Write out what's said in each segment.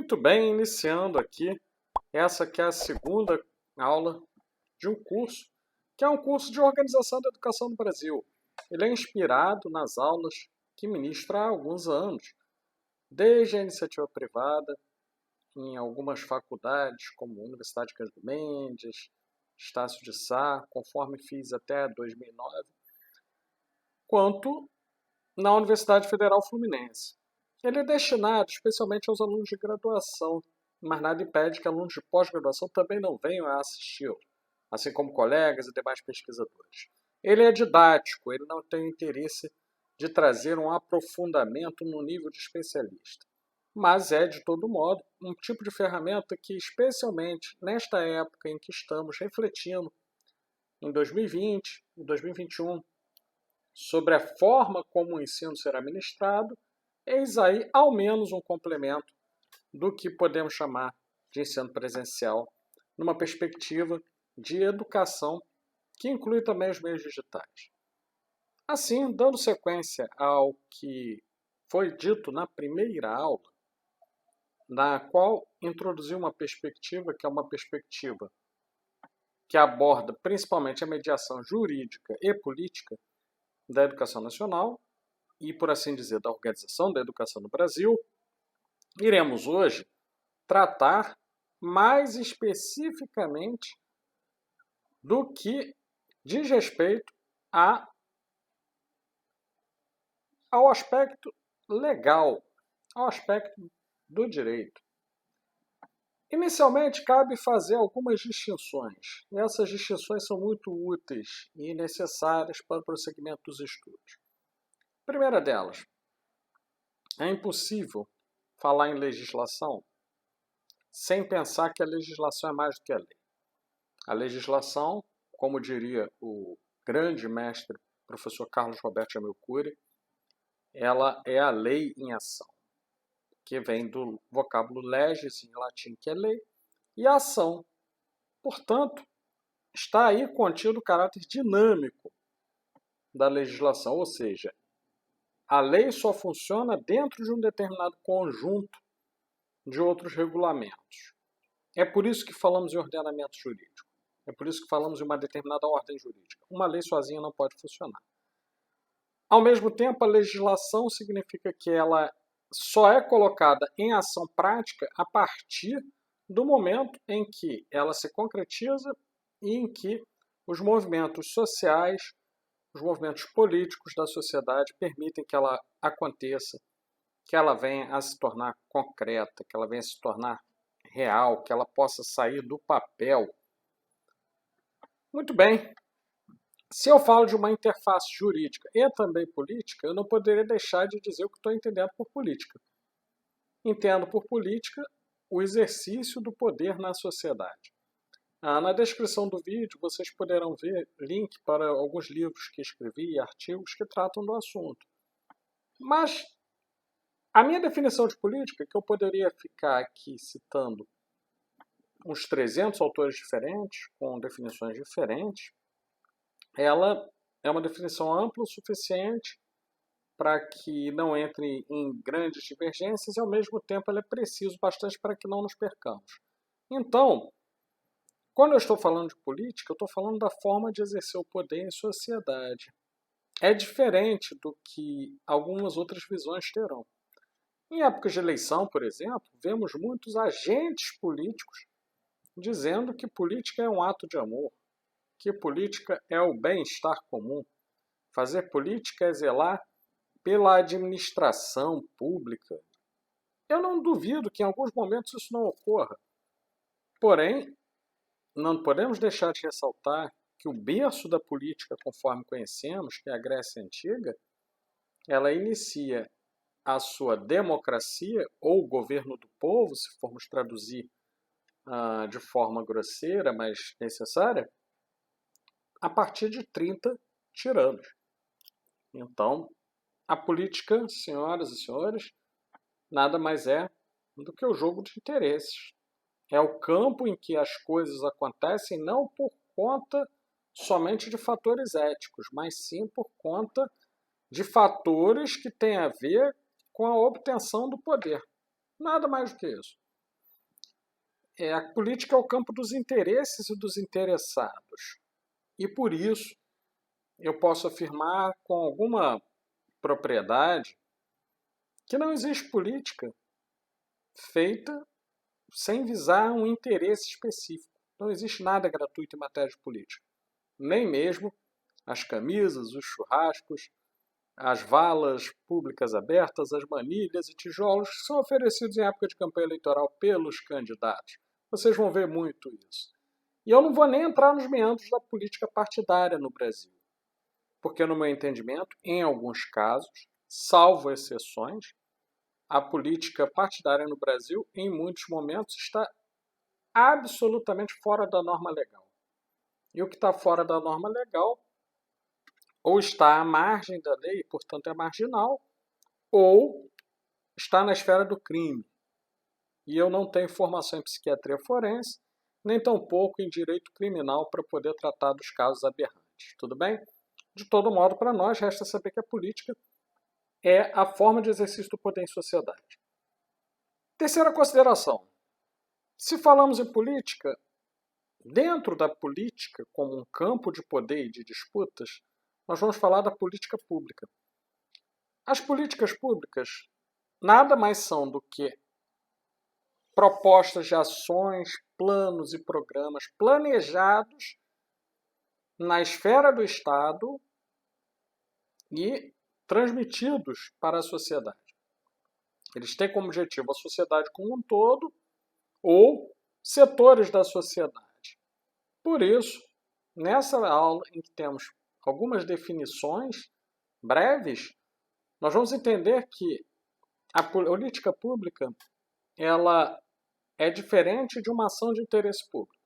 Muito bem, iniciando aqui, essa que é a segunda aula de um curso, que é um curso de Organização da Educação no Brasil. Ele é inspirado nas aulas que ministro há alguns anos, desde a iniciativa privada, em algumas faculdades, como a Universidade de Cândido Mendes, Estácio de Sá, conforme fiz até 2009, quanto na Universidade Federal Fluminense. Ele é destinado especialmente aos alunos de graduação, mas nada impede que alunos de pós-graduação também não venham a assisti-lo, assim como colegas e demais pesquisadores. Ele é didático, ele não tem interesse de trazer um aprofundamento no nível de especialista, mas é, de todo modo, um tipo de ferramenta que, especialmente nesta época em que estamos refletindo, em 2020 e 2021, sobre a forma como o ensino será ministrado, eis aí ao menos um complemento do que podemos chamar de ensino presencial, numa perspectiva de educação que inclui também os meios digitais. Assim, dando sequência ao que foi dito na primeira aula, na qual introduzi uma perspectiva que é uma perspectiva que aborda principalmente a mediação jurídica e política da educação nacional e, por assim dizer, da organização da educação no Brasil, iremos hoje tratar mais especificamente do que diz respeito ao aspecto legal, ao aspecto do direito. Inicialmente, cabe fazer algumas distinções, e essas distinções são muito úteis e necessárias para o prosseguimento dos estudos. A primeira delas, é impossível falar em legislação sem pensar que a legislação é mais do que a lei. A legislação, como diria o grande mestre, professor Carlos Roberto Jamil Cury, ela é a lei em ação, que vem do vocábulo legis, em latim, que é lei, e a ação. Portanto, está aí contido o caráter dinâmico da legislação, ou seja, a lei só funciona dentro de um determinado conjunto de outros regulamentos. É por isso que falamos em ordenamento jurídico. É por isso que falamos em uma determinada ordem jurídica. Uma lei sozinha não pode funcionar. Ao mesmo tempo, a legislação significa que ela só é colocada em ação prática a partir do momento em que ela se concretiza e em que os movimentos sociais, os movimentos políticos da sociedade permitem que ela aconteça, que ela venha a se tornar concreta, que ela venha a se tornar real, que ela possa sair do papel. Muito bem. Se eu falo de uma interface jurídica e também política, eu não poderia deixar de dizer o que estou entendendo por política. Entendo por política o exercício do poder na sociedade. Na descrição do vídeo vocês poderão ver link para alguns livros que escrevi e artigos que tratam do assunto. Mas a minha definição de política, que eu poderia ficar aqui citando uns 300 autores diferentes, com definições diferentes, ela é uma definição ampla o suficiente para que não entre em grandes divergências e, ao mesmo tempo, ela é precisa bastante para que não nos percamos. Então, quando eu estou falando de política, eu estou falando da forma de exercer o poder em sociedade. É diferente do que algumas outras visões terão. Em épocas de eleição, por exemplo, vemos muitos agentes políticos dizendo que política é um ato de amor, que política é o bem-estar comum. Fazer política é zelar pela administração pública. Eu não duvido que em alguns momentos isso não ocorra. Porém, não podemos deixar de ressaltar que o berço da política, conforme conhecemos, que é a Grécia Antiga, ela inicia a sua democracia, ou governo do povo, se formos traduzir de forma grosseira, mas necessária, a partir de 30 tiranos. Então, a política, senhoras e senhores, nada mais é do que o jogo de interesses. É o campo em que as coisas acontecem não por conta somente de fatores éticos, mas sim por conta de fatores que têm a ver com a obtenção do poder. Nada mais do que isso. A política é o campo dos interesses e dos interessados. E por isso, eu posso afirmar com alguma propriedade que não existe política feita sem visar um interesse específico. Não existe nada gratuito em matéria de política. Nem mesmo as camisas, os churrascos, as valas públicas abertas, as manilhas e tijolos que são oferecidos em época de campanha eleitoral pelos candidatos. Vocês vão ver muito isso. E eu não vou nem entrar nos meandros da política partidária no Brasil. Porque, no meu entendimento, em alguns casos, salvo exceções, a política partidária no Brasil, em muitos momentos, está absolutamente fora da norma legal. E o que está fora da norma legal ou está à margem da lei, portanto é marginal, ou está na esfera do crime. E eu não tenho formação em psiquiatria forense, nem tampouco em direito criminal para poder tratar dos casos aberrantes. Tudo bem? De todo modo, para nós, resta saber que a política é a forma de exercício do poder em sociedade. Terceira consideração. Se falamos em política, dentro da política, como um campo de poder e de disputas, nós vamos falar da política pública. As políticas públicas nada mais são do que propostas de ações, planos e programas planejados na esfera do Estado e transmitidos para a sociedade. Eles têm como objetivo a sociedade como um todo ou setores da sociedade. Por isso, nessa aula em que temos algumas definições breves, nós vamos entender que a política pública ela é diferente de uma ação de interesse público.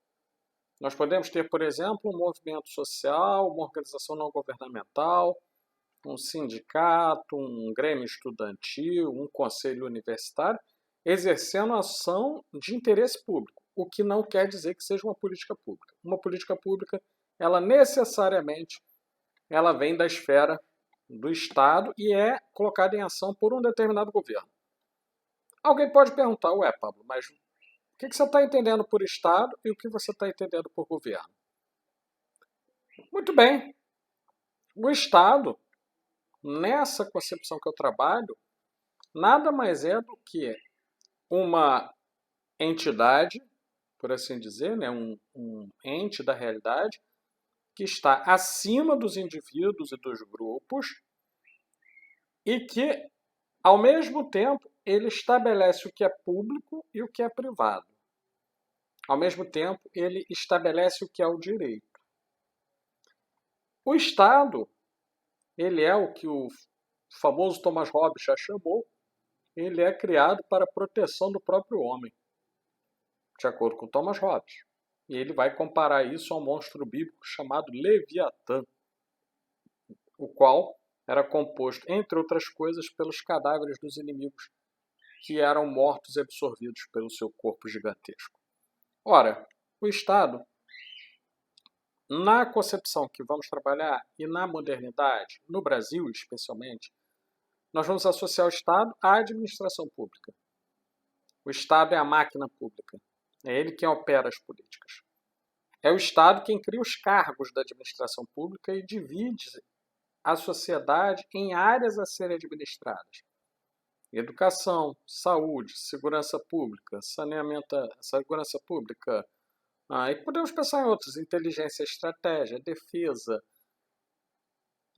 Nós podemos ter, por exemplo, um movimento social, uma organização não governamental, um sindicato, um grêmio estudantil, um conselho universitário, exercendo ação de interesse público, o que não quer dizer que seja uma política pública. Uma política pública, ela necessariamente ela vem da esfera do Estado e é colocada em ação por um determinado governo. Alguém pode perguntar, ué, Pablo, mas o que você está entendendo por Estado e o que você está entendendo por governo? Muito bem. O Estado, nessa concepção que eu trabalho, nada mais é do que uma entidade, por assim dizer, né, um ente da realidade, que está acima dos indivíduos e dos grupos e que, ao mesmo tempo, ele estabelece o que é público e o que é privado. Ao mesmo tempo, ele estabelece o que é o direito. O Estado, ele é o que o famoso Thomas Hobbes já chamou, ele é criado para a proteção do próprio homem, de acordo com Thomas Hobbes. E ele vai comparar isso ao monstro bíblico chamado Leviatã, o qual era composto, entre outras coisas, pelos cadáveres dos inimigos que eram mortos e absorvidos pelo seu corpo gigantesco. Ora, o Estado, na concepção que vamos trabalhar e na modernidade, no Brasil especialmente, nós vamos associar o Estado à administração pública. O Estado é a máquina pública. É ele quem opera as políticas. É o Estado quem cria os cargos da administração pública e divide a sociedade em áreas a serem administradas. Educação, saúde, segurança pública, saneamento, segurança pública. E podemos pensar em outros, inteligência, estratégia, defesa,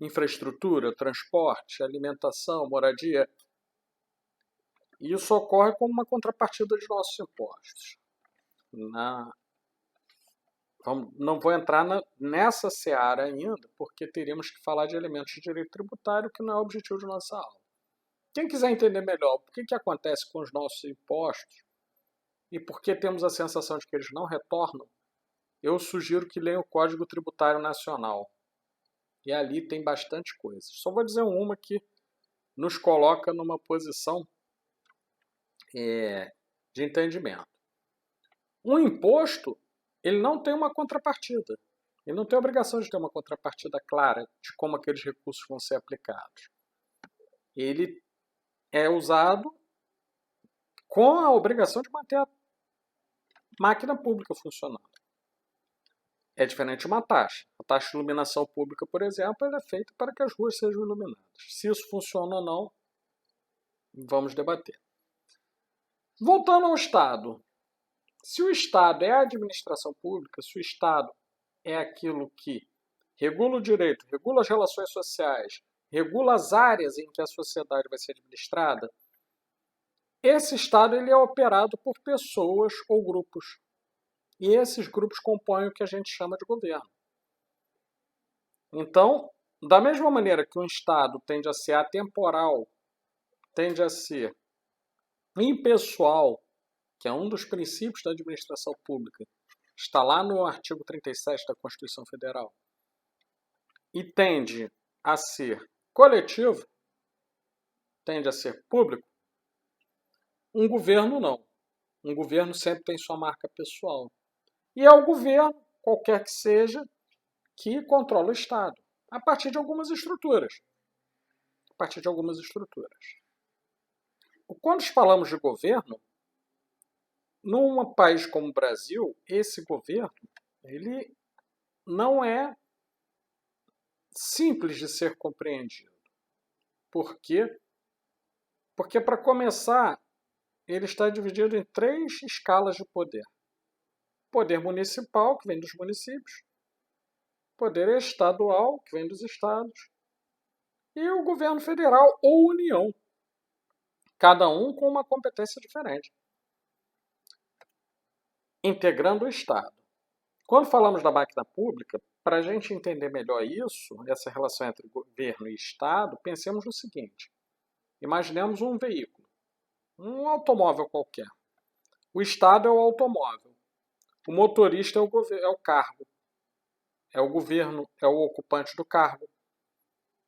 infraestrutura, transporte, alimentação, moradia. E isso ocorre como uma contrapartida de nossos impostos. Não vou entrar nessa seara ainda, porque teríamos que falar de elementos de direito tributário, que não é o objetivo de nossa aula. Quem quiser entender melhor o que acontece com os nossos impostos e por que temos a sensação de que eles não retornam, eu sugiro que leiam o Código Tributário Nacional. E ali tem bastante coisa. Só vou dizer uma que nos coloca numa posição de entendimento. Um imposto, ele não tem uma contrapartida. Ele não tem a obrigação de ter uma contrapartida clara de como aqueles recursos vão ser aplicados. Ele é usado com a obrigação de manter máquina pública funcionando. É diferente de uma taxa. A taxa de iluminação pública, por exemplo, ela é feita para que as ruas sejam iluminadas. Se isso funciona ou não, vamos debater. Voltando ao Estado. Se o Estado é a administração pública, se o Estado é aquilo que regula o direito, regula as relações sociais, regula as áreas em que a sociedade vai ser administrada, esse Estado ele é operado por pessoas ou grupos. E esses grupos compõem o que a gente chama de governo. Então, da mesma maneira que um Estado tende a ser atemporal, tende a ser impessoal, que é um dos princípios da administração pública, está lá no artigo 37 da Constituição Federal, e tende a ser coletivo, tende a ser público, um governo não. Um governo sempre tem sua marca pessoal. E é o governo, qualquer que seja, que controla o Estado, a partir de algumas estruturas. A partir de algumas estruturas. Quando falamos de governo, num país como o Brasil, esse governo ele não é simples de ser compreendido. Por quê? Porque, para começar, ele está dividido em 3 escalas de poder. Poder municipal, que vem dos municípios. Poder estadual, que vem dos estados. E o governo federal ou União. Cada um com uma competência diferente. Integrando o Estado. Quando falamos da máquina pública, para a gente entender melhor isso, essa relação entre governo e Estado, pensemos no seguinte. Imaginemos um veículo, um automóvel qualquer. O Estado é o automóvel. O motorista é o cargo. É o governo, é o ocupante do cargo.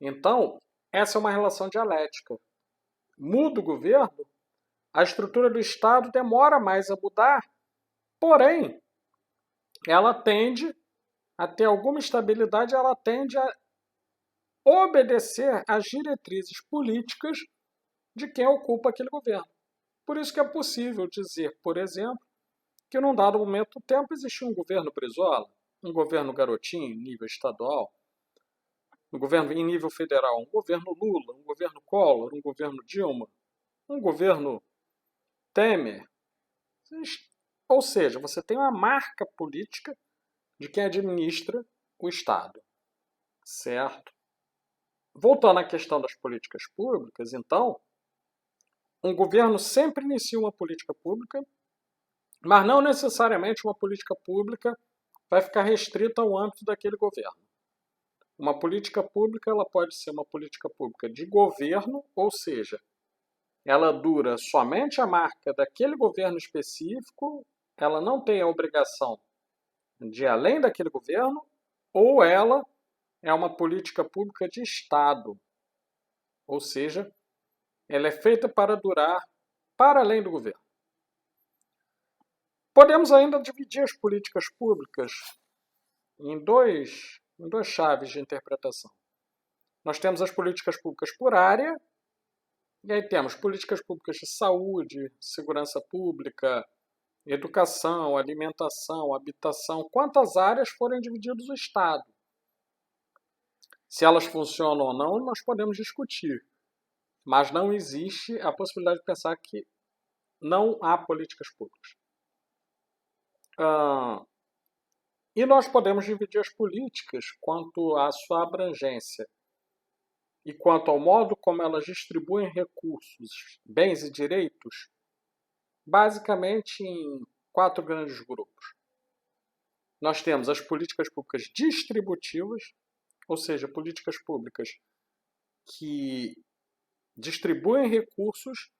Então, essa é uma relação dialética. Muda o governo, a estrutura do Estado demora mais a mudar, porém, ela tende a ter alguma estabilidade, ela tende a obedecer às diretrizes políticas de quem ocupa aquele governo. Por isso que é possível dizer, por exemplo, que num dado momento do tempo existia um governo Brizola, um governo Garotinho em nível estadual, um governo em nível federal, um governo Lula, um governo Collor, um governo Dilma, um governo Temer. Ou seja, você tem uma marca política de quem administra o Estado. Certo? Voltando à questão das políticas públicas, então, um governo sempre inicia uma política pública, mas não necessariamente uma política pública vai ficar restrita ao âmbito daquele governo. Uma política pública ela pode ser uma política pública de governo, ou seja, ela dura somente a marca daquele governo específico, ela não tem a obrigação de ir além daquele governo, ou ela é uma política pública de Estado, ou seja, ela é feita para durar para além do governo. Podemos ainda dividir as políticas públicas em duas chaves de interpretação. Nós temos as políticas públicas por área, e aí temos políticas públicas de saúde, segurança pública, educação, alimentação, habitação, quantas áreas forem divididas o Estado. Se elas funcionam ou não, nós podemos discutir. Mas não existe a possibilidade de pensar que não há políticas públicas. E nós podemos dividir as políticas quanto à sua abrangência e quanto ao modo como elas distribuem recursos, bens e direitos, basicamente em 4 grandes grupos. Nós temos as políticas públicas distributivas, ou seja, políticas públicas que distribuem recursos,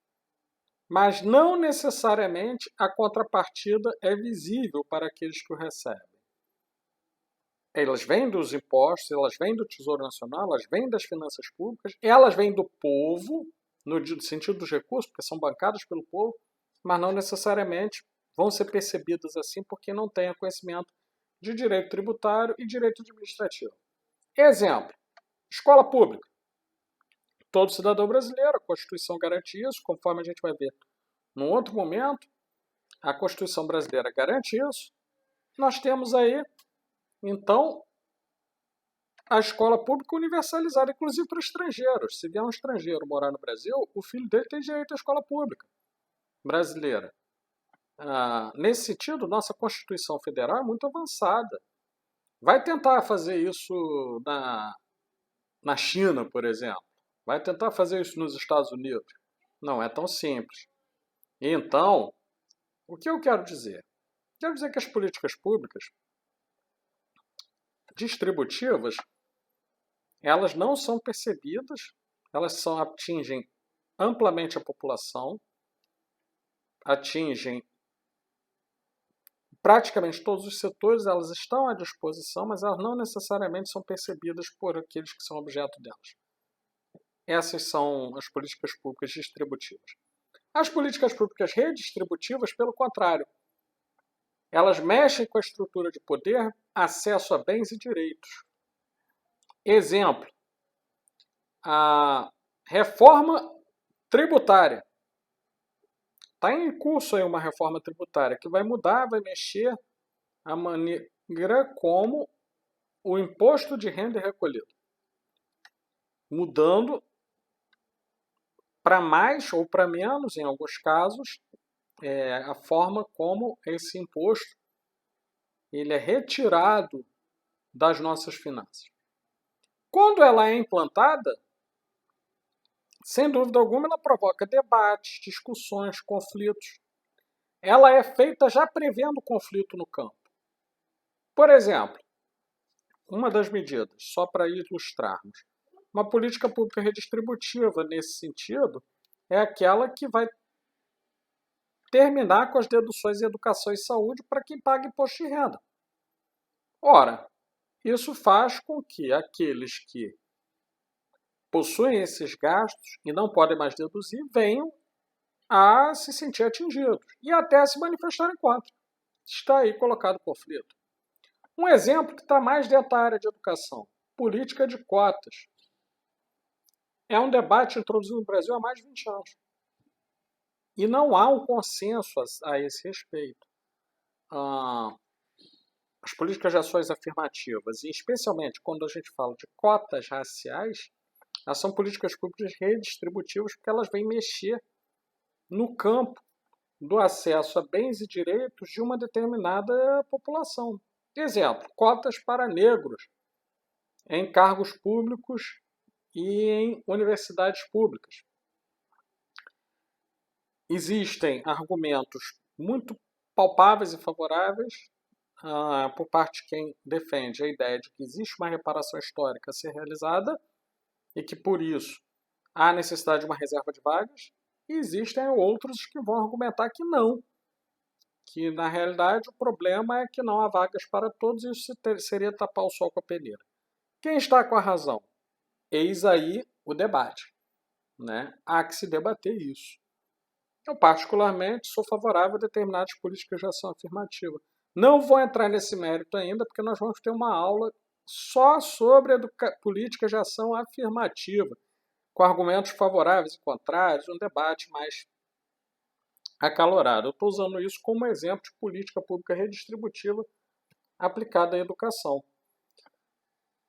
mas não necessariamente a contrapartida é visível para aqueles que o recebem. Elas vêm dos impostos, elas vêm do Tesouro Nacional, elas vêm das finanças públicas, elas vêm do povo, no sentido dos recursos, porque são bancadas pelo povo, mas não necessariamente vão ser percebidas assim porque não têm conhecimento de direito tributário e direito administrativo. Exemplo, escola pública. Todo cidadão brasileiro, a Constituição garante isso, conforme a gente vai ver num outro momento. A Constituição brasileira garante isso. Nós temos aí, então, a escola pública universalizada, inclusive para estrangeiros. Se vier um estrangeiro morar no Brasil, o filho dele tem direito à escola pública brasileira. Nesse sentido, nossa Constituição Federal é muito avançada. Vai tentar fazer isso na China, por exemplo. Vai tentar fazer isso nos Estados Unidos. Não é tão simples. Então, o que eu quero dizer? Quero dizer que as políticas públicas distributivas, elas não são percebidas, elas atingem amplamente a população, atingem praticamente todos os setores, elas estão à disposição, mas elas não necessariamente são percebidas por aqueles que são objeto delas. Essas são as políticas públicas distributivas. As políticas públicas redistributivas, pelo contrário, elas mexem com a estrutura de poder, acesso a bens e direitos. Exemplo, a reforma tributária. Está em curso aí uma reforma tributária que vai mudar, vai mexer a maneira como o imposto de renda é recolhido. Mudando para mais ou para menos, em alguns casos, a forma como esse imposto ele é retirado das nossas finanças. Quando ela é implantada, sem dúvida alguma, ela provoca debates, discussões, conflitos. Ela é feita já prevendo conflito no campo. Por exemplo, uma das medidas, só para ilustrarmos, uma política pública redistributiva nesse sentido é aquela que vai terminar com as deduções em educação e saúde para quem paga imposto de renda. Ora, isso faz com que aqueles que possuem esses gastos e não podem mais deduzir venham a se sentir atingidos e até a se manifestarem contra. Está aí colocado o conflito. Um exemplo que está mais dentro da área de educação, política de cotas. É um debate introduzido no Brasil há mais de 20 anos. E não há um consenso a esse respeito. As políticas de ações afirmativas, e especialmente quando a gente fala de cotas raciais, elas são políticas públicas redistributivas porque elas vêm mexer no campo do acesso a bens e direitos de uma determinada população. Exemplo, cotas para negros em cargos públicos e em universidades públicas. Existem argumentos muito palpáveis e favoráveis por parte de quem defende a ideia de que existe uma reparação histórica a ser realizada e que, por isso, há necessidade de uma reserva de vagas. E existem outros que vão argumentar que não, que na realidade o problema é que não há vagas para todos e isso seria tapar o sol com a peneira. Quem está com a razão? Eis aí o debate. Há que se debater isso. Eu, particularmente, sou favorável a determinadas políticas de ação afirmativa. Não vou entrar nesse mérito ainda, porque nós vamos ter uma aula só sobre políticas de ação afirmativa, com argumentos favoráveis e contrários, um debate mais acalorado. Eu estou usando isso como exemplo de política pública redistributiva aplicada à educação.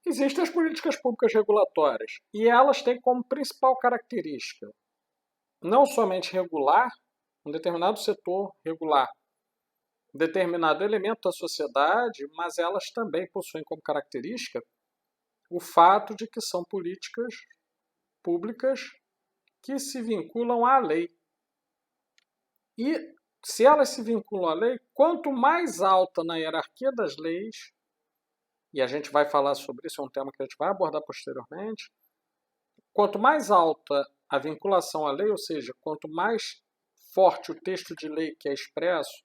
Existem as políticas públicas regulatórias, e elas têm como principal característica não somente regular, um determinado setor regular, um determinado elemento da sociedade, mas elas também possuem como característica o fato de que são políticas públicas que se vinculam à lei. E se elas se vinculam à lei, quanto mais alta na hierarquia das leis, e a gente vai falar sobre isso, é um tema que a gente vai abordar posteriormente, quanto mais alta a vinculação à lei, ou seja, quanto mais forte o texto de lei que é expresso,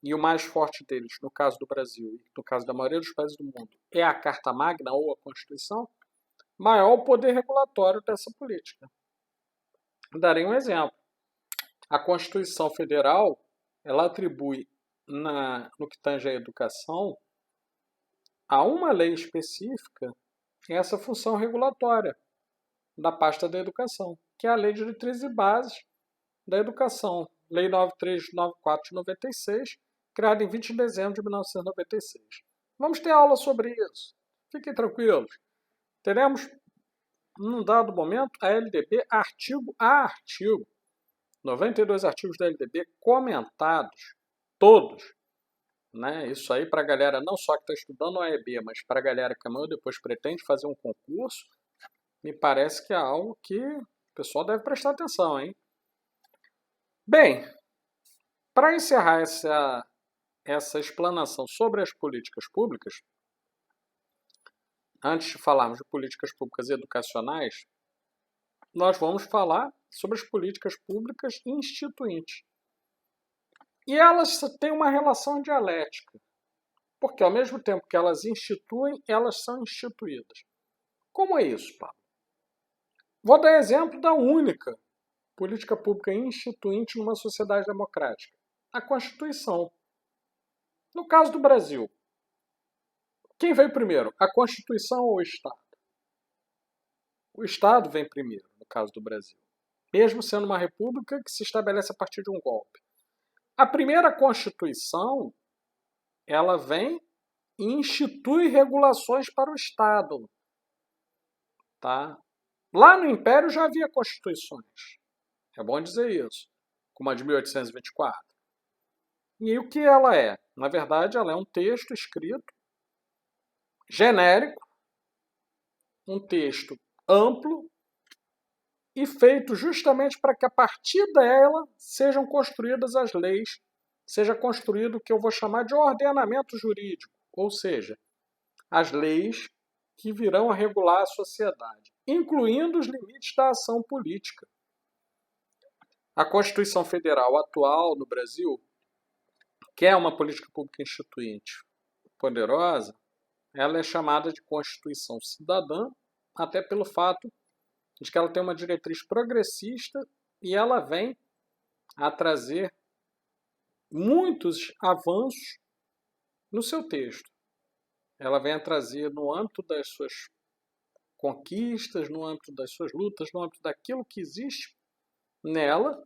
e o mais forte deles, no caso do Brasil e no caso da maioria dos países do mundo, é a Carta Magna ou a Constituição, maior o poder regulatório dessa política. Darei um exemplo. A Constituição Federal, ela atribui, no que tange à educação, a uma lei específica essa função regulatória da pasta da educação, que é a Lei de Diretrizes e Bases da Educação, Lei 9394 de 96, criada em 20 de dezembro de 1996. Vamos ter aula sobre isso. Fiquem tranquilos. Teremos, num dado momento, a LDB artigo a artigo. 92 artigos da LDB comentados. Todos. Né? Isso aí para a galera não só que está estudando a OEB, mas para a galera que amanhã depois pretende fazer um concurso, me parece que é algo que o pessoal deve prestar atenção, hein? Bem, para encerrar essa explanação sobre as políticas públicas, antes de falarmos de políticas públicas educacionais, nós vamos falar sobre as políticas públicas instituintes. E elas têm uma relação dialética, porque ao mesmo tempo que elas instituem, elas são instituídas. Como é isso, Paulo? Vou dar exemplo da única política pública instituinte numa sociedade democrática, a Constituição. No caso do Brasil, quem veio primeiro, a Constituição ou o Estado? O Estado vem primeiro, no caso do Brasil, mesmo sendo uma república que se estabelece a partir de um golpe. A primeira Constituição, ela vem e institui regulações para o Estado. Tá? Lá no Império já havia constituições. É bom dizer isso. Como a de 1824. E o que ela é? Na verdade, ela é um texto escrito genérico, um texto amplo e feito justamente para que a partir dela sejam construídas as leis, seja construído o que eu vou chamar de ordenamento jurídico, ou seja, as leis que virão a regular a sociedade, incluindo os limites da ação política. A Constituição Federal atual no Brasil, que é uma política pública instituinte poderosa, ela é chamada de Constituição Cidadã, até pelo fato de que ela tem uma diretriz progressista e ela vem a trazer muitos avanços no seu texto. Ela vem a trazer, no âmbito das suas conquistas, no âmbito das suas lutas, no âmbito daquilo que existe nela,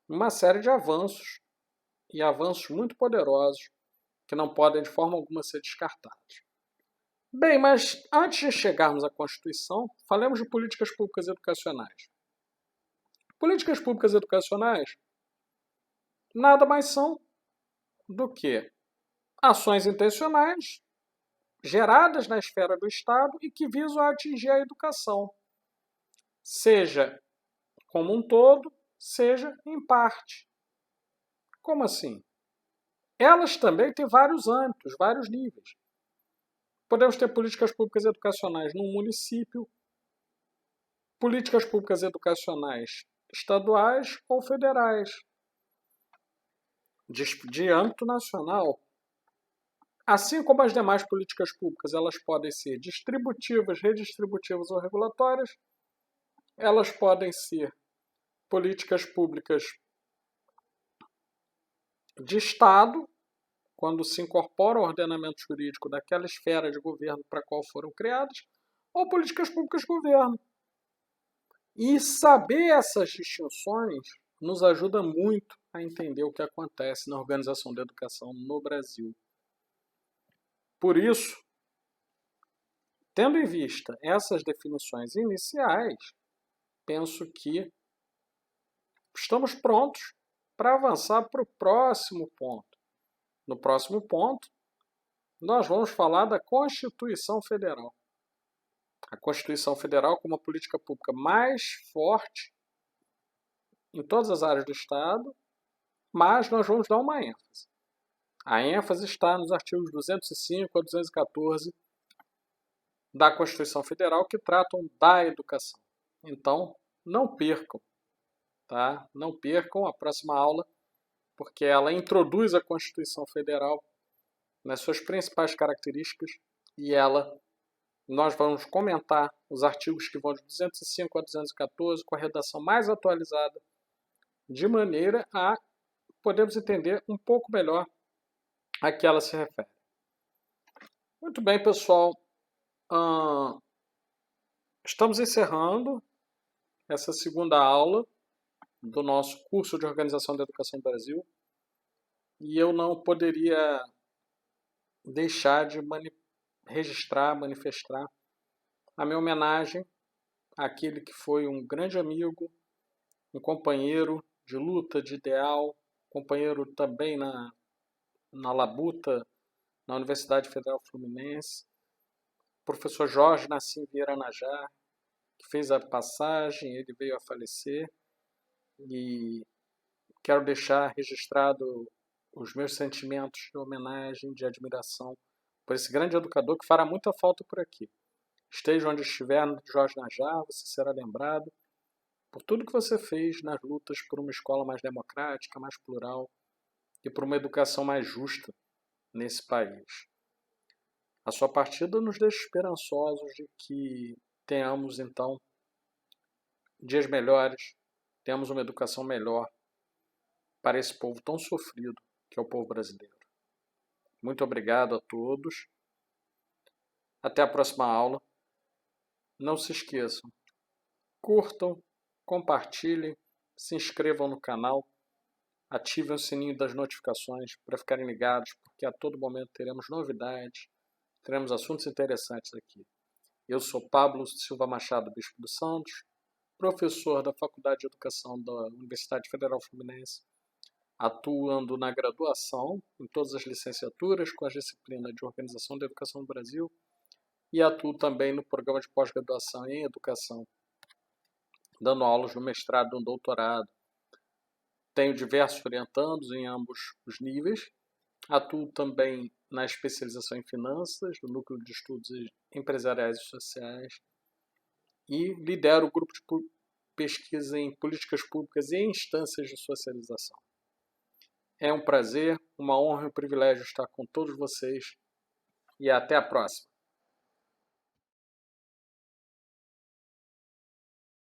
uma série de avanços, e avanços muito poderosos, que não podem de forma alguma ser descartados. Bem, mas antes de chegarmos à Constituição, falemos de políticas públicas educacionais. Políticas públicas educacionais nada mais são do que ações intencionais geradas na esfera do Estado e que visam atingir a educação, seja como um todo, seja em parte. Como assim? Elas também têm vários âmbitos, vários níveis. Podemos ter políticas públicas educacionais num município, políticas públicas educacionais estaduais ou federais, de âmbito nacional. Assim como as demais políticas públicas, elas podem ser distributivas, redistributivas ou regulatórias, elas podem ser políticas públicas de Estado, quando se incorpora ao ordenamento jurídico daquela esfera de governo para a qual foram criadas, ou políticas públicas de governo. E saber essas distinções nos ajuda muito a entender o que acontece na organização da educação no Brasil. Por isso, tendo em vista essas definições iniciais, penso que estamos prontos para avançar para o próximo ponto. No próximo ponto, nós vamos falar da Constituição Federal. A Constituição Federal como a política pública mais forte em todas as áreas do Estado, mas nós vamos dar uma ênfase. A ênfase está nos artigos 205 a 214 da Constituição Federal que tratam da educação. Então, não percam, tá? Não percam a próxima aula, porque ela introduz a Constituição Federal nas suas principais características e nós vamos comentar os artigos que vão de 205 a 214 com a redação mais atualizada, de maneira a podermos entender um pouco melhor a que ela se refere. Muito bem, pessoal. Estamos encerrando essa segunda aula, do nosso curso de Organização da Educação do Brasil, e eu não poderia deixar de manifestar a minha homenagem àquele que foi um grande amigo, um companheiro de luta, de ideal, companheiro também na labuta, na Universidade Federal Fluminense, professor Jorge Nassim Vieira Najjar, que fez a passagem, ele veio a falecer, e quero deixar registrado os meus sentimentos de homenagem, de admiração por esse grande educador que fará muita falta por aqui. Esteja onde estiver, Jorge Najjar, você será lembrado por tudo que você fez nas lutas por uma escola mais democrática, mais plural e por uma educação mais justa nesse país. A sua partida nos deixa esperançosos de que tenhamos, então, dias melhores, tenhamos uma educação melhor para esse povo tão sofrido que é o povo brasileiro. Muito obrigado a todos. Até a próxima aula. Não se esqueçam, curtam, compartilhem, se inscrevam no canal, ativem o sininho das notificações para ficarem ligados, porque a todo momento teremos novidades, teremos assuntos interessantes aqui. Eu sou Pablo Silva Machado Bispo dos Santos, professor da Faculdade de Educação da Universidade Federal Fluminense, atuando na graduação, em todas as licenciaturas, com a disciplina de Organização da Educação do Brasil, e atuo também no programa de pós-graduação em Educação, dando aulas no mestrado e no doutorado. Tenho diversos orientandos em ambos os níveis. Atuo também na especialização em Finanças, do Núcleo de Estudos Empresariais e Sociais, e lidero o grupo de pesquisa em políticas públicas e em instâncias de socialização. É um prazer, uma honra e um privilégio estar com todos vocês, e até a próxima.